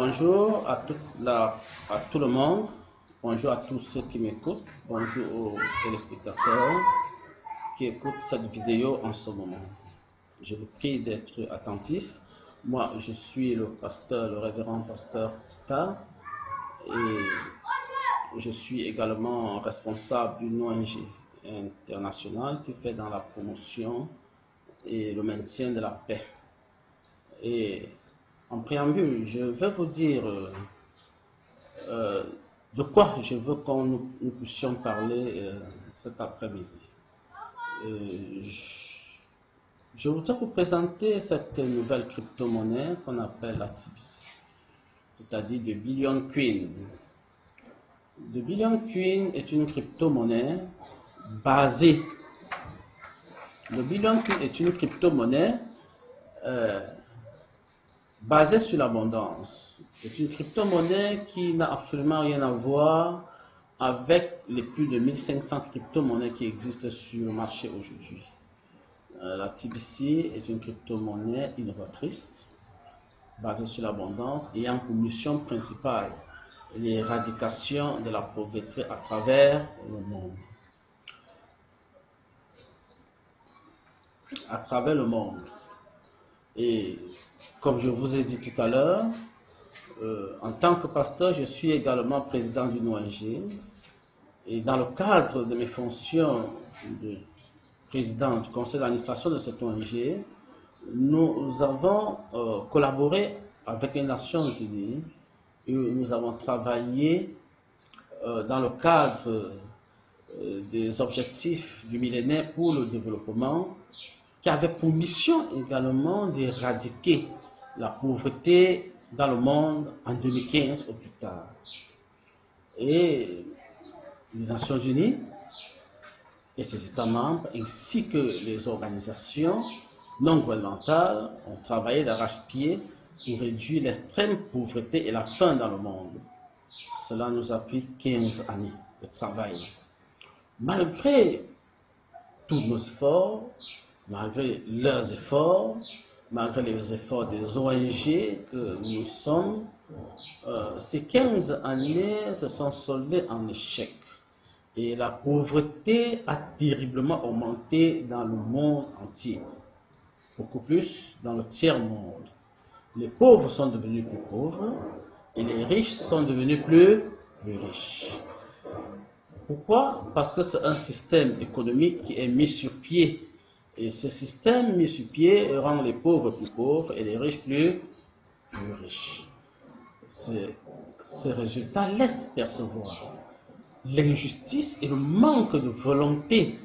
Bonjour à tout le monde, bonjour à tous ceux qui m'écoutent, bonjour aux téléspectateurs qui écoutent cette vidéo en ce moment. Je vous prie d'être attentifs. Moi, je suis le pasteur, le révérend pasteur Tita, et je suis également responsable d'une ONG internationale qui fait dans la promotion et le maintien de la paix. Et en préambule, je vais vous dire de quoi je veux qu'on nous puissions parler cet après-midi. Je voudrais vous présenter cette nouvelle crypto-monnaie qu'on appelle la TBC, c'est-à-dire de Billion Queen. The Billion Queen est une crypto-monnaie basée. Le Billion Queen est une crypto-monnaie basée sur l'abondance. C'est une crypto-monnaie qui n'a absolument rien à voir avec les plus de 1500 crypto-monnaies qui existent sur le marché aujourd'hui. La TBC est une crypto-monnaie innovatrice, basée sur l'abondance, ayant pour mission principale l'éradication de la pauvreté à travers le monde. À travers le monde. Et comme je vous ai dit tout à l'heure, en tant que pasteur, je suis également président d'une ONG. Et dans le cadre de mes fonctions de président du conseil d'administration de cette ONG, nous avons collaboré avec les Nations Unies et nous avons travaillé dans le cadre des objectifs du millénaire pour le développement, qui avait pour mission également d'éradiquer la pauvreté dans le monde en 2015 au plus tard. Et les Nations Unies et ses États membres, ainsi que les organisations non gouvernementales, ont travaillé d'arrache-pied pour réduire l'extrême pauvreté et la faim dans le monde. Cela nous a pris 15 années de travail. Malgré tous nos efforts, malgré leurs efforts, malgré les efforts des ONG que nous sommes, ces 15 années se sont soldées en échec. Et la pauvreté a terriblement augmenté dans le monde entier. Beaucoup plus dans le tiers-monde. Les pauvres sont devenus plus pauvres et les riches sont devenus plus riches. Pourquoi? Parce que c'est un système économique qui est mis sur pied. Et ce système mis sur pied rend les pauvres plus pauvres et les riches plus riches. Ces résultats laissent percevoir l'injustice et le manque de volonté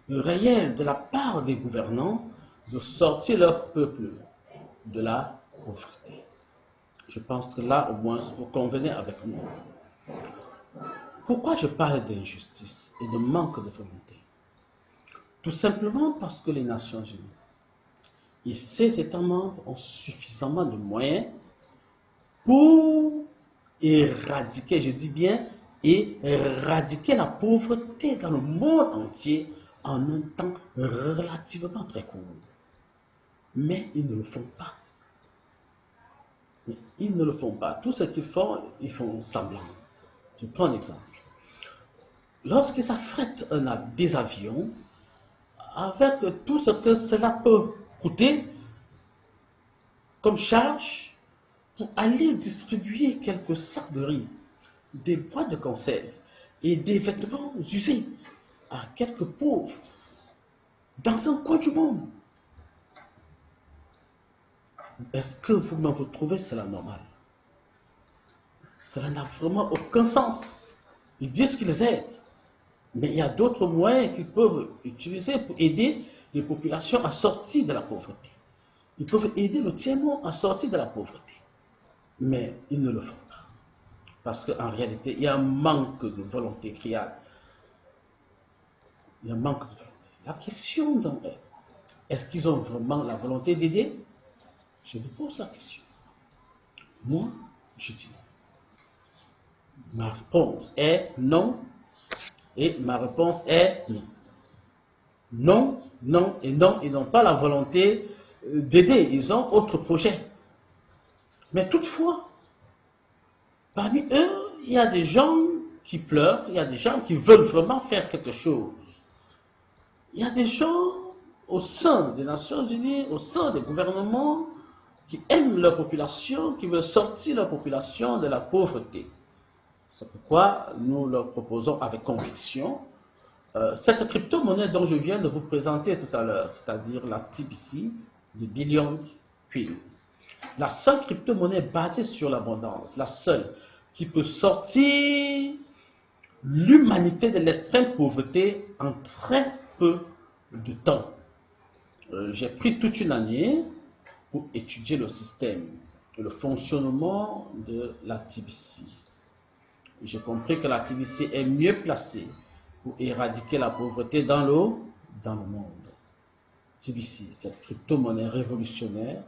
réelle de la part des gouvernants de sortir leur peuple de la pauvreté. Je pense que là, au moins, vous convenez avec moi. Pourquoi je parle d'injustice et de manque de volonté? Tout simplement parce que les Nations Unies et ses États membres ont suffisamment de moyens pour éradiquer, je dis bien, éradiquer la pauvreté dans le monde entier en un temps relativement très court. Mais ils ne le font pas. Ils ne le font pas. Tout ce qu'ils font semblant. Je prends un exemple. Lorsqu'ils affrètent des avions, avec tout ce que cela peut coûter comme charge pour aller distribuer quelques sacs de riz, des boîtes de conserve et des vêtements usés à quelques pauvres dans un coin du monde. Est-ce que vous trouvez cela normal? Cela n'a vraiment aucun sens. Ils disent qu'ils aident, mais il y a d'autres moyens qu'ils peuvent utiliser pour aider les populations à sortir de la pauvreté. Ils peuvent aider le tiers-monde à sortir de la pauvreté. Mais ils ne le font pas. Parce qu'en réalité, il y a un manque de volonté créale. Il y a un manque de volonté. La question donc est-ce qu'ils ont vraiment la volonté d'aider? Je vous pose la question. Moi, je dis non. Ma réponse est non. Et ma réponse est non. Non, non et non. Ils n'ont pas la volonté d'aider. Ils ont autre projet. Mais toutefois, Parmi eux, il y a des gens qui pleurent, il y a des gens qui veulent vraiment faire quelque chose. Il y a des gens au sein des Nations Unies, au sein des gouvernements, qui aiment leur population, qui veulent sortir leur population de la pauvreté. C'est pourquoi nous leur proposons avec conviction cette crypto-monnaie dont je viens de vous présenter tout à l'heure, c'est-à-dire la TBC, de Billion Queen. La seule crypto-monnaie basée sur l'abondance, la seule qui peut sortir l'humanité de l'extrême pauvreté en très peu de temps. J'ai pris toute une année pour étudier le système et le fonctionnement de la TBC. J'ai compris que la TBC est mieux placée pour éradiquer la pauvreté dans le monde. TBC, cette crypto-monnaie révolutionnaire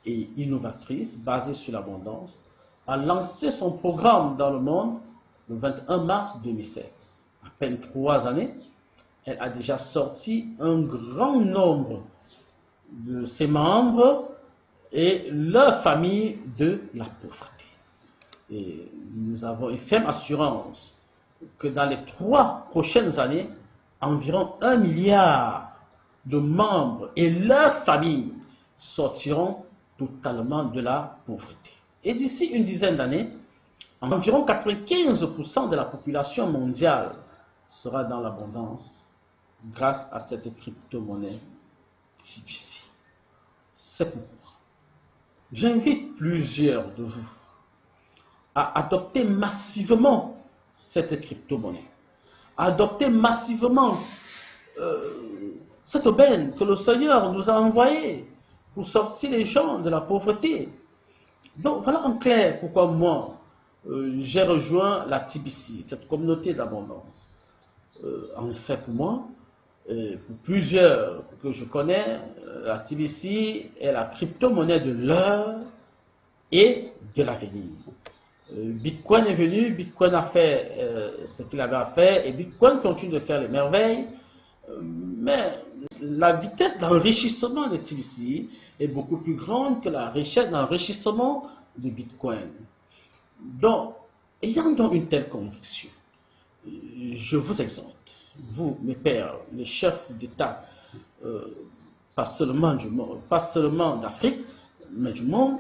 et innovatrice basée sur l'abondance, a lancé son programme dans le monde le 21 mars 2016. À peine 3 années, elle a déjà sorti un grand nombre de ses membres et leur famille de la pauvreté. Et nous avons une ferme assurance que dans les 3 prochaines années, environ 1 milliard de membres et leurs familles sortiront totalement de la pauvreté. Et d'ici une dizaine d'années, environ 95% de la population mondiale sera dans l'abondance grâce à cette crypto-monnaie TBC. C'est pourquoi j'invite plusieurs de vous à adopter massivement cette crypto-monnaie, à adopter massivement cette aubaine que le Seigneur nous a envoyée pour sortir les gens de la pauvreté. Donc voilà en clair pourquoi moi j'ai rejoint la TBC, cette communauté d'abondance. En effet, pour moi, pour plusieurs que je connais, la TBC est la crypto-monnaie de l'heure et de l'avenir. Bitcoin est venu, Bitcoin a fait ce qu'il avait à faire et Bitcoin continue de faire les merveilles, mais la vitesse d'enrichissement de TBC est beaucoup plus grande que la richesse d'enrichissement de Bitcoin. Donc, ayant donc une telle conviction, je vous exhorte, vous, mes pères, les chefs d'État, pas seulement d'Afrique, mais du monde,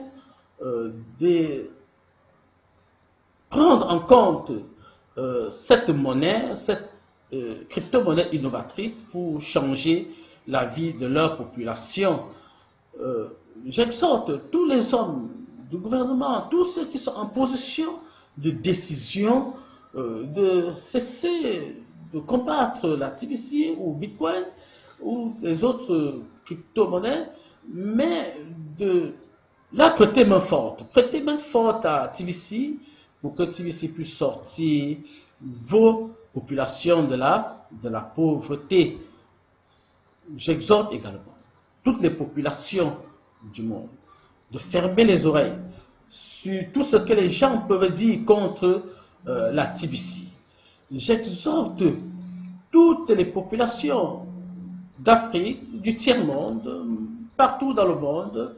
de prendre en compte cette monnaie, cette crypto-monnaie innovatrice pour changer la vie de leur population. J'exhorte tous les hommes du gouvernement, tous ceux qui sont en position de décision, de cesser de combattre la TBC ou Bitcoin ou les autres crypto-monnaies, mais de la prêter main forte à TBC pour que TBC puisse sortir vos populations de la pauvreté. J'exhorte également toutes les populations du monde de fermer les oreilles sur tout ce que les gens peuvent dire contre la TBC. J'exhorte toutes les populations d'Afrique, du tiers-monde, partout dans le monde,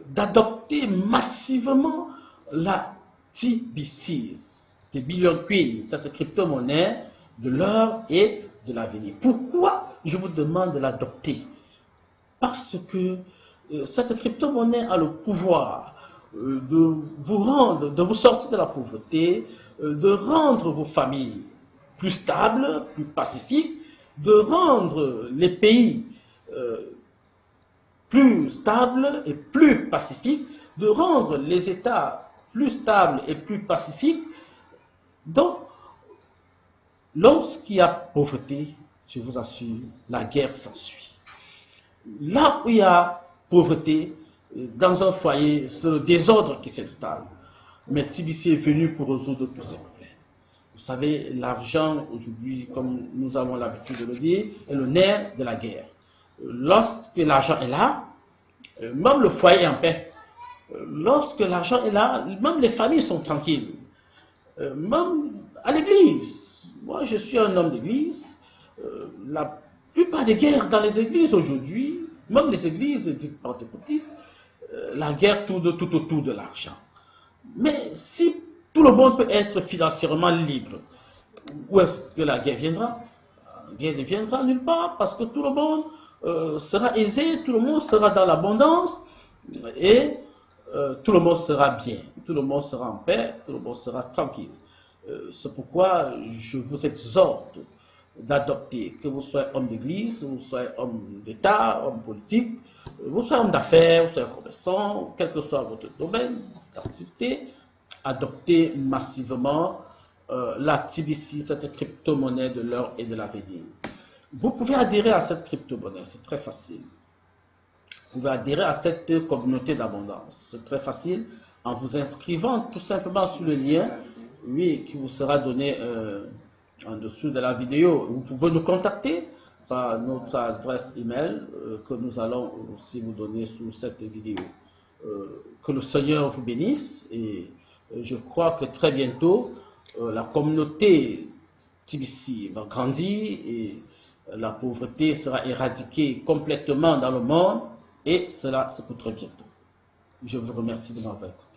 d'adopter massivement la TBC, de Billion Queen, cette crypto-monnaie de l'heure et de l'avenir. Pourquoi je vous demande de l'adopter? Parce que cette crypto-monnaie a le pouvoir de vous rendre, de vous sortir de la pauvreté, de rendre vos familles plus stables, plus pacifiques, de rendre les pays plus stables et plus pacifiques, de rendre les États plus stables et plus pacifiques. Donc, lorsqu'il y a pauvreté, je vous assure, la guerre s'ensuit. Là où il y a pauvreté, dans un foyer, c'est le désordre qui s'installe. Mais TBC est venu pour résoudre tous ces problèmes. Vous savez, l'argent, aujourd'hui, comme nous avons l'habitude de le dire, est le nerf de la guerre. Lorsque l'argent est là, même le foyer est en paix. Lorsque l'argent est là, même les familles sont tranquilles. Même à l'église. Moi, je suis un homme d'église. La plupart des guerres dans les églises aujourd'hui, même les églises dites pentecôtistes, la guerre tourne tout autour de l'argent. Mais si Tout le monde peut être financièrement libre. Où est-ce que la guerre viendra? La guerre ne viendra nulle part parce que tout le monde sera aisé, tout le monde sera dans l'abondance et tout le monde sera bien, tout le monde sera en paix, tout le monde sera tranquille. C'est pourquoi je vous exhorte d'adopter, que vous soyez homme d'église, vous soyez homme d'État, homme politique, vous soyez homme d'affaires, vous soyez commerçant, quel que soit votre domaine d'activité, adoptez massivement la TBC, cette crypto-monnaie de l'heure et de l'avenir. Vous pouvez adhérer à cette crypto-monnaie, c'est très facile. Vous pouvez adhérer à cette communauté d'abondance, c'est très facile, en vous inscrivant tout simplement sur le lien, oui, qui vous sera donné en dessous de la vidéo. Vous pouvez nous contacter par notre adresse email que nous allons aussi vous donner sous cette vidéo. Que le Seigneur vous bénisse et je crois que très bientôt la communauté TBC va grandir et la pauvreté sera éradiquée complètement dans le monde et cela se peut très bientôt. Je vous remercie de m'avoir écouté.